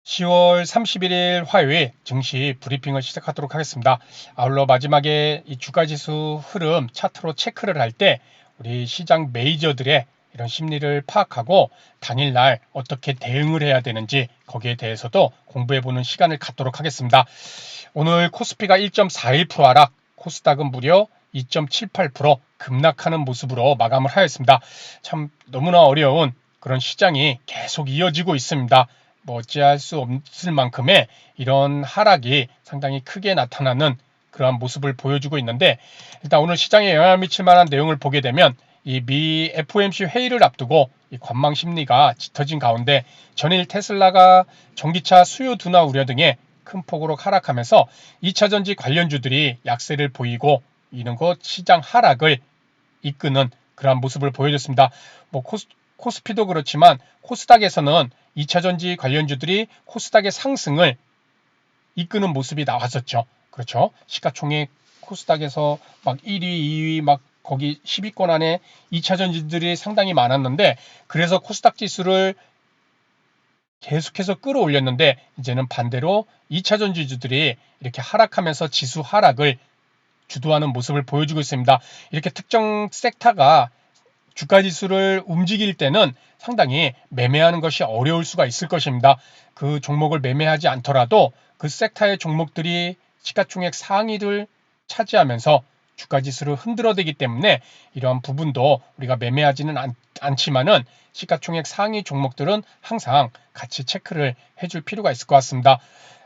10월 31일 화요일 증시 브리핑을 시작하도록 하겠습니다. 아울러 마지막에 이 주가지수 흐름 차트로 체크를 할 때 우리 시장 메이저들의 이런 심리를 파악하고 당일날 어떻게 대응을 해야 되는지 거기에 대해서도 공부해보는 시간을 갖도록 하겠습니다. 오늘 코스피가 1.41% 하락, 코스닥은 무려 2.78% 급락하는 모습으로 마감을 하였습니다. 참 너무나 어려운 그런 시장이 계속 이어지고 있습니다. 뭐 어찌할 수 없을 만큼의 이런 하락이 상당히 크게 나타나는 그러한 모습을 보여주고 있는데, 일단 오늘 시장에 영향을 미칠 만한 내용을 보게 되면 이 미 FOMC 회의를 앞두고 이 관망 심리가 짙어진 가운데 전일 테슬라가 전기차 수요 둔화 우려 등의 큰 폭으로 하락하면서 2차전지 관련주들이 약세를 보이고 이런 것 시장 하락을 이끄는 그러한 모습을 보여줬습니다. 뭐 코스피도 그렇지만 코스닥에서는 2차전지 관련주들이 코스닥의 상승을 이끄는 모습이 나왔었죠. 그렇죠. 시가총액 코스닥에서 막 1위, 2위 막 거기 10위권 안에 2차전지들이 상당히 많았는데, 그래서 코스닥 지수를 계속해서 끌어올렸는데 이제는 반대로 2차전지주들이 이렇게 하락하면서 지수 하락을 주도하는 모습을 보여주고 있습니다. 이렇게 특정 섹터가 주가 지수를 움직일 때는 상당히 매매하는 것이 어려울 수가 있을 것입니다. 그 종목을 매매하지 않더라도 그 섹터의 종목들이 시가총액 상위를 차지하면서 주가 지수를 흔들어대기 때문에 이러한 부분도 우리가 매매하지는 않지만은 시가총액 상위 종목들은 항상 같이 체크를 해줄 필요가 있을 것 같습니다.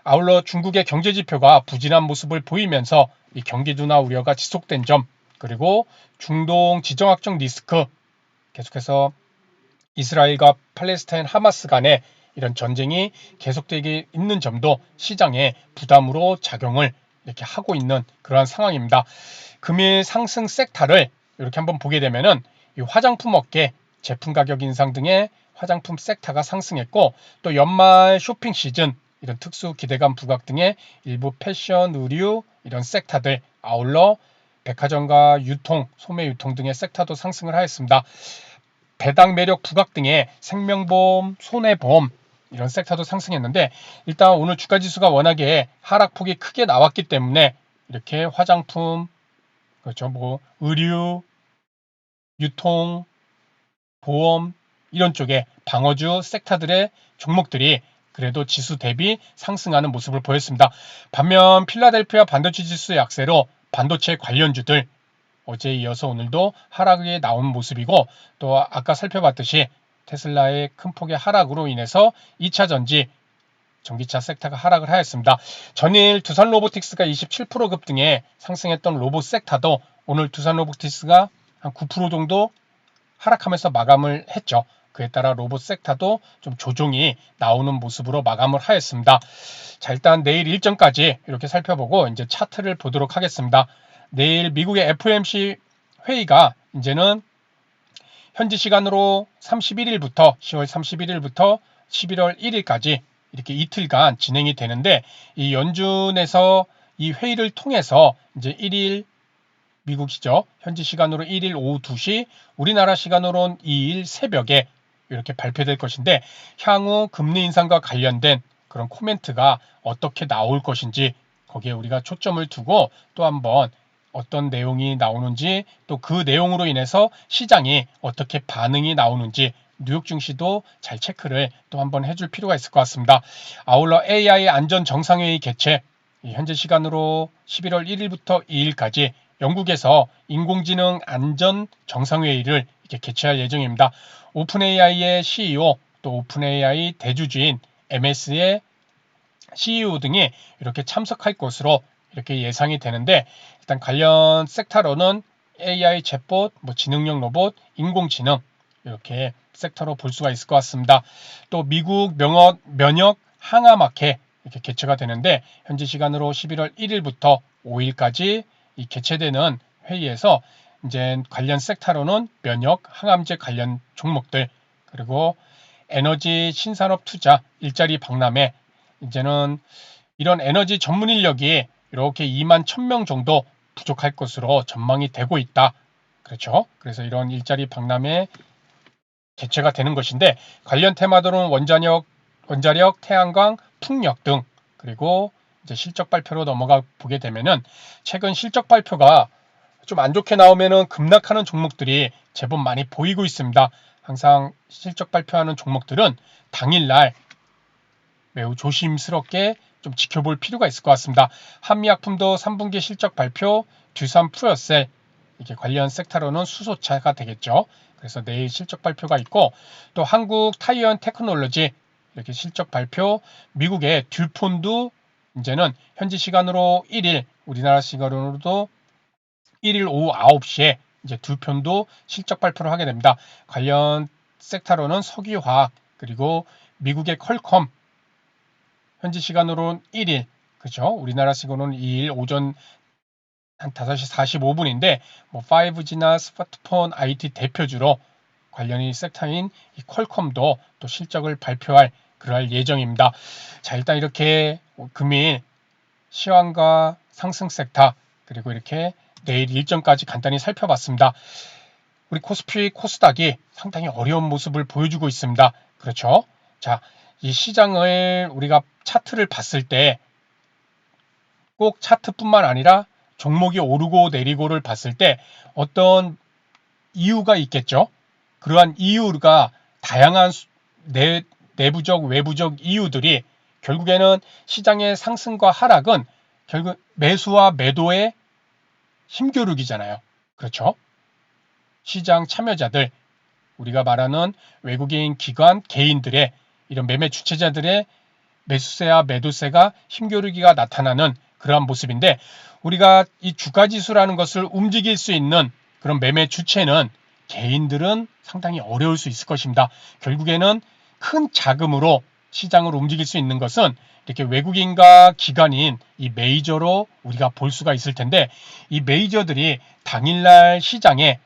아울러 중국의 경제 지표가 부진한 모습을 보이면서 이 경기 둔화 우려가 지속된 점, 그리고 중동 지정학적 리스크, 계속해서 이스라엘과 팔레스타인 하마스 간의 이런 전쟁이 계속되게 있는 점도 시장에 부담으로 작용을 이렇게 하고 있는 그러한 상황입니다. 금일 상승 섹터를 이렇게 한번 보게 되면은 이 화장품 업계 제품 가격 인상 등의 화장품 섹터가 상승했고, 또 연말 쇼핑 시즌 이런 특수 기대감 부각 등의 일부 패션, 의류 이런 섹터들, 아울러 백화점과 유통, 소매 유통 등의 섹터도 상승을 하였습니다. 배당 매력 부각 등의 생명보험, 손해보험 이런 섹터도 상승했는데, 일단 오늘 주가지수가 워낙에 하락폭이 크게 나왔기 때문에 이렇게 화장품, 그렇죠, 뭐 의류, 유통, 보험 이런 쪽에 방어주 섹터들의 종목들이 그래도 지수 대비 상승하는 모습을 보였습니다. 반면 필라델피아 반도체 지수 약세로 반도체 관련주들 어제에 이어서 오늘도 하락이 나온 모습이고, 또 아까 살펴봤듯이 테슬라의 큰 폭의 하락으로 인해서 2차전지 전기차 섹터가 하락을 하였습니다. 전일 두산 로보틱스가 27% 급등에 상승했던 로봇 섹터도 오늘 두산 로보틱스가 한 9% 정도 하락하면서 마감을 했죠. 그에 따라 로봇 섹터도 좀 조정이 나오는 모습으로 마감을 하였습니다. 자, 일단 내일 일정까지 이렇게 살펴보고 이제 차트를 보도록 하겠습니다. 내일 미국의 FOMC 회의가 이제는 현지 시간으로 10월 31일부터 11월 1일까지 이렇게 이틀간 진행이 되는데, 이 연준에서 이 회의를 통해서 이제 1일 미국이죠. 현지 시간으로 1일 오후 2시, 우리나라 시간으로는 2일 새벽에 이렇게 발표될 것인데, 향후 금리 인상과 관련된 그런 코멘트가 어떻게 나올 것인지 거기에 우리가 초점을 두고 또 한번 어떤 내용이 나오는지, 또 그 내용으로 인해서 시장이 어떻게 반응이 나오는지 뉴욕 증시도 잘 체크를 또 한번 해줄 필요가 있을 것 같습니다. 아울러 AI 안전 정상회의 개최, 현재 시간으로 11월 1일부터 2일까지 영국에서 인공지능 안전 정상회의를 이렇게 개최할 예정입니다. 오픈 AI의 CEO, 또 오픈 AI 대주주인 MS의 CEO 등이 이렇게 참석할 것으로 이렇게 예상이 되는데, 일단 관련 섹터로는 AI 챗봇, 뭐 지능형 로봇, 인공지능 이렇게 섹터로 볼 수가 있을 것 같습니다. 또 미국 면역 항암학회 이렇게 개최가 되는데, 현지 시간으로 11월 1일부터 5일까지 이 개최되는 회의에서 이제 관련 섹터로는 면역 항암제 관련 종목들, 그리고 에너지 신산업 투자, 일자리 박람회, 이제는 이런 에너지 전문 인력이 이렇게 2만 1000명 정도 부족할 것으로 전망이 되고 있다. 그렇죠. 그래서 이런 일자리 박람회 개최가 되는 것인데, 관련 테마들은 원자력 원자력, 태양광, 풍력 등 그리고 이제 실적 발표로 넘어가 보게 되면은 최근 실적 발표가 좀 안 좋게 나오면은 급락하는 종목들이 제법 많이 보이고 있습니다. 항상 실적 발표하는 종목들은 당일날 매우 조심스럽게 좀 지켜볼 필요가 있을 것 같습니다. 한미약품도 3분기 실적 발표, 듀산 푸어셀 이렇게 관련 섹터로는 수소차가 되겠죠. 그래서 내일 실적 발표가 있고 또 한국 타이언 테크놀로지 이렇게 실적 발표, 미국의 듀폰도 이제는 현지 시간으로 1일, 우리나라 시간으로도 1일 오후 9시에 이제 두 편도 실적 발표를 하게 됩니다. 관련 섹터로는 석유화학 그리고 미국의 퀄컴 현지 시간으로는 1일 그죠? 우리나라 시간으로는 2일 오전 한 5시 45분인데 뭐 5G나 스마트폰 IT 대표주로 관련이 섹터인 이 퀄컴도 또 실적을 발표할 그럴 예정입니다. 자 일단 이렇게 금일 시황과 상승 섹터 그리고 이렇게 내일 일정까지 간단히 살펴봤습니다. 우리 코스피 코스닥이 상당히 어려운 모습을 보여주고 있습니다. 그렇죠? 자, 이 시장을 우리가 차트를 봤을 때 꼭 차트뿐만 아니라 종목이 오르고 내리고를 봤을 때 어떤 이유가 있겠죠. 그러한 이유가 다양한 내부적 외부적 이유들이 결국에는 시장의 상승과 하락은 결국 매수와 매도의 힘겨루기잖아요. 그렇죠? 시장 참여자들 우리가 말하는 외국인 기관 개인들의 이런 매매 주체자들의 매수세와 매도세가 힘겨루기가 나타나는 그러한 모습인데 우리가 이 주가지수라는 것을 움직일 수 있는 그런 매매 주체는 개인들은 상당히 어려울 수 있을 것입니다. 결국에는 큰 자금으로 시장을 움직일 수 있는 것은 이렇게 외국인과 기관인 이 메이저로 우리가 볼 수가 있을 텐데 이 메이저들이 당일날 시장에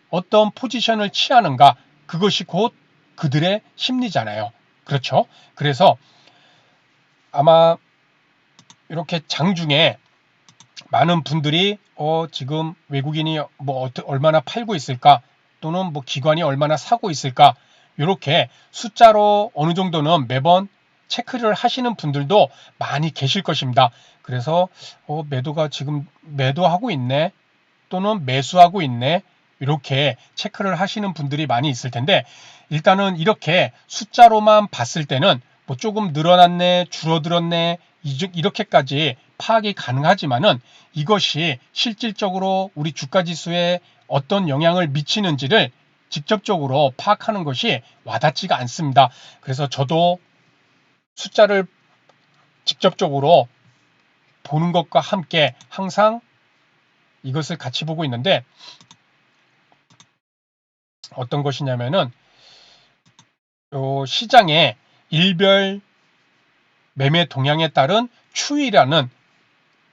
어떤 포지션을 취하는가 그것이 곧 그들의 심리잖아요. 그렇죠? 그래서 아마 이렇게 장중에 많은 분들이 지금 외국인이 뭐 얼마나 팔고 있을까 또는 뭐 기관이 얼마나 사고 있을까 이렇게 숫자로 어느 정도는 매번 체크를 하시는 분들도 많이 계실 것입니다. 그래서 매도가 지금 매도하고 있네 또는 매수하고 있네 이렇게 체크를 하시는 분들이 많이 있을 텐데 일단은 이렇게 숫자로만 봤을 때는 뭐 조금 늘어났네 줄어들었네 이렇게까지 파악이 가능하지만은 이것이 실질적으로 우리 주가 지수에 어떤 영향을 미치는지를 직접적으로 파악하는 것이 와닿지가 않습니다. 그래서 저도 숫자를 직접적으로 보는 것과 함께 항상 이것을 같이 보고 있는데 어떤 것이냐면은 시장의 일별 매매 동향에 따른 추이라는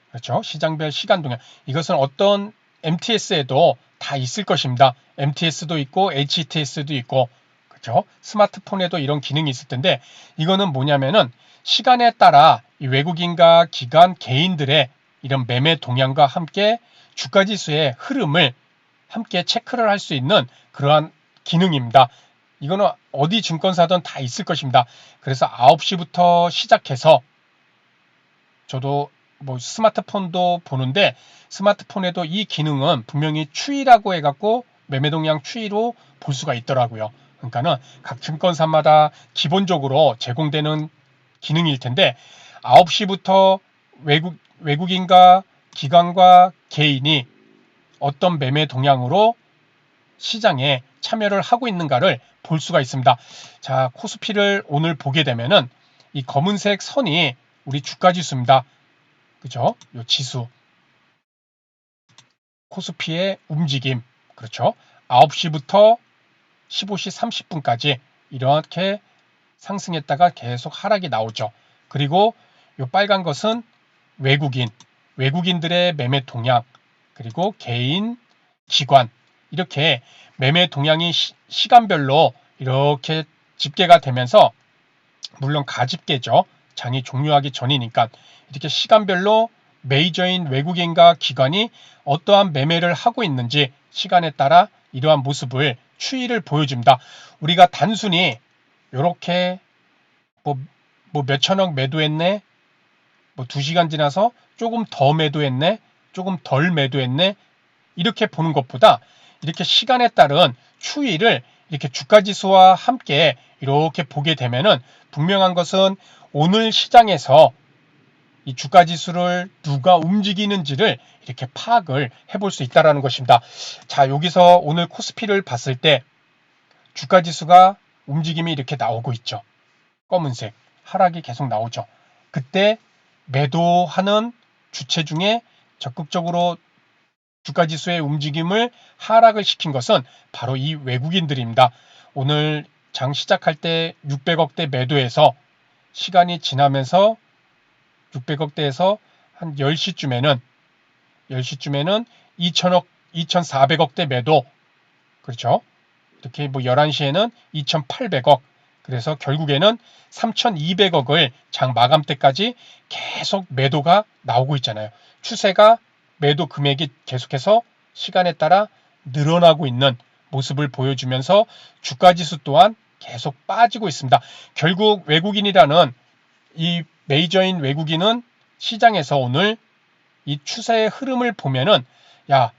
그렇죠. 시장별 시간 동향. 이것은 어떤 MTS에도 다 있을 것입니다. MTS도 있고 HTS도 있고 그렇죠. 스마트폰에도 이런 기능이 있을 텐데 이거는 뭐냐면은 시간에 따라 이 외국인과 기관 개인들의 이런 매매 동향과 함께 주가지수의 흐름을 함께 체크를 할 수 있는 그러한 기능입니다. 이거는 어디 증권사든 다 있을 것입니다. 그래서 9시부터 시작해서 저도 뭐 스마트폰도 보는데 스마트폰에도 이 기능은 분명히 추이라고 해갖고 매매 동향 추이로 볼 수가 있더라고요. 그러니까는 각 증권사마다 기본적으로 제공되는 기능일 텐데 9시부터 외국인과 기관과 개인이 어떤 매매 동향으로 시장에 참여를 하고 있는가를 볼 수가 있습니다. 자, 코스피를 오늘 보게 되면은 이 검은색 선이 우리 주가 지수입니다. 그죠? 요 지수. 코스피의 움직임. 그렇죠? 9시부터 15시 30분까지 이렇게 상승했다가 계속 하락이 나오죠. 그리고 요 빨간 것은 외국인들의 매매 동향, 그리고 개인, 기관 이렇게 매매 동향이 시간별로 이렇게 집계가 되면서 물론 가집계죠. 장이 종료하기 전이니까 이렇게 시간별로 메이저인 외국인과 기관이 어떠한 매매를 하고 있는지 시간에 따라 이러한 모습을 추이를 보여줍니다. 우리가 단순히 이렇게 뭐 몇천억 매도했네, 뭐 2시간 지나서 조금 더 매도했네, 조금 덜 매도했네, 이렇게 보는 것보다 이렇게 시간에 따른 추이를 이렇게 주가지수와 함께 이렇게 보게 되면은 분명한 것은 오늘 시장에서 이 주가지수를 누가 움직이는지를 이렇게 파악을 해볼 수 있다는 것입니다. 자, 여기서 오늘 코스피를 봤을 때 주가지수가 움직임이 이렇게 나오고 있죠. 검은색 하락이 계속 나오죠. 그때 매도하는 주체 중에 적극적으로 주가지수의 움직임을 하락을 시킨 것은 바로 이 외국인들입니다. 오늘 장 시작할 때 600억대 매도해서 시간이 지나면서 600억대에서 한 10시쯤에는 2천억, 2,400억대 매도, 그렇죠? 이렇게 뭐 11시에는 2,800억, 그래서 결국에는 3,200억을 장 마감 때까지 계속 매도가 나오고 있잖아요. 추세가 매도 금액이 계속해서 시간에 따라 늘어나고 있는 모습을 보여주면서 주가지수 또한 계속 빠지고 있습니다. 결국 외국인이라는 이 메이저인 외국인은 시장에서 오늘 이 추세의 흐름을 보면은 야,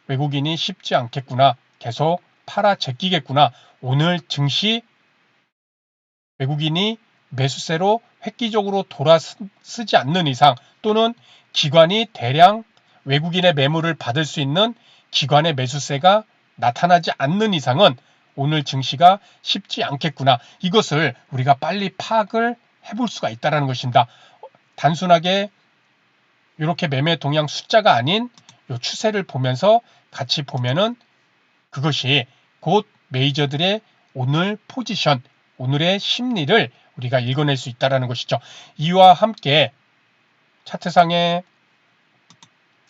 외국인이 쉽지 않겠구나, 계속 팔아 제끼겠구나, 오늘 증시 외국인이 매수세로 획기적으로 돌아서지 않는 이상, 또는 기관이 대량 외국인의 매물을 받을 수 있는 기관의 매수세가 나타나지 않는 이상은 오늘 증시가 쉽지 않겠구나, 이것을 우리가 빨리 파악을 해볼 수가 있다는 것입니다. 단순하게 이렇게 매매 동향 숫자가 아닌 이 추세를 보면서 같이 보면은 그것이 곧 메이저들의 오늘 포지션, 오늘의 심리를 우리가 읽어낼 수 있다는 것이죠. 이와 함께 차트상에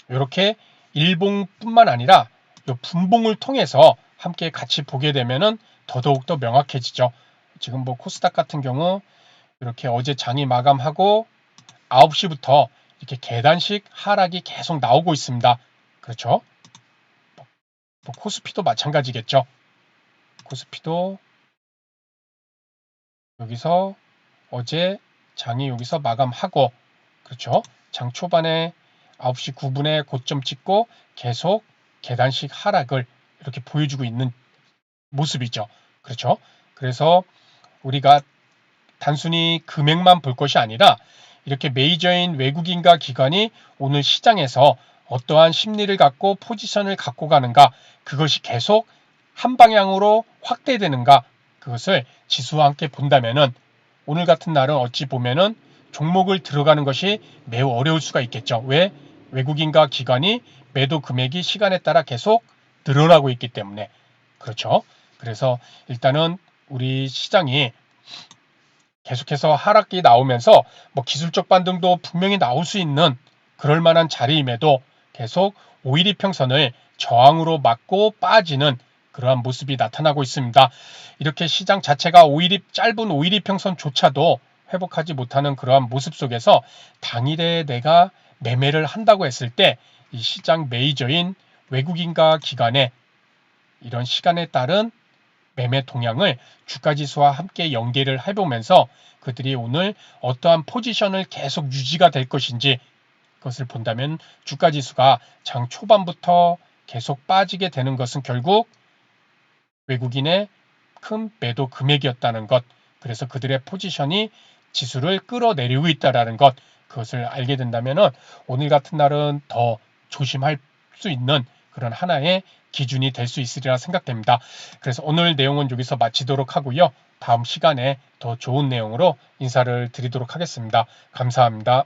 이렇게 일봉뿐만 아니라 이 분봉을 통해서 함께 같이 보게 되면은 더더욱더 명확해지죠. 지금 뭐 코스닥 같은 경우 이렇게 어제 장이 마감하고 9시부터 이렇게 계단식 하락이 계속 나오고 있습니다. 그렇죠? 뭐 코스피도 마찬가지겠죠. 코스피도 여기서 어제 장이 여기서 마감하고, 그렇죠? 장 초반에 9시 9분에 고점 찍고 계속 계단식 하락을 이렇게 보여주고 있는 모습이죠. 그렇죠? 그래서 우리가 단순히 금액만 볼 것이 아니라 이렇게 메이저인 외국인과 기관이 오늘 시장에서 어떠한 심리를 갖고 포지션을 갖고 가는가, 그것이 계속 한 방향으로 확대되는가, 그것을 지수와 함께 본다면은 오늘 같은 날은 어찌 보면은 종목을 들어가는 것이 매우 어려울 수가 있겠죠. 왜? 외국인과 기관이 매도 금액이 시간에 따라 계속 늘어나고 있기 때문에. 그렇죠? 그래서 일단은 우리 시장이 계속해서 하락이 나오면서 뭐 기술적 반등도 분명히 나올 수 있는 그럴 만한 자리임에도 계속 5일이평선을 저항으로 막고 빠지는 그러한 모습이 나타나고 있습니다. 이렇게 시장 자체가 짧은 5일이평선조차도 회복하지 못하는 그러한 모습 속에서 당일에 내가 매매를 한다고 했을 때 이 시장 메이저인 외국인과 기관의 이런 시간에 따른 매매 동향을 주가지수와 함께 연계를 해보면서 그들이 오늘 어떠한 포지션을 계속 유지가 될 것인지, 그것을 본다면 주가지수가 장 초반부터 계속 빠지게 되는 것은 결국 외국인의 큰 매도 금액이었다는 것, 그래서 그들의 포지션이 지수를 끌어내리고 있다는 것, 그것을 알게 된다면 오늘 같은 날은 더 조심할 수 있는 그런 하나의 기준이 될 수 있으리라 생각됩니다. 그래서 오늘 내용은 여기서 마치도록 하고요. 다음 시간에 더 좋은 내용으로 인사를 드리도록 하겠습니다. 감사합니다.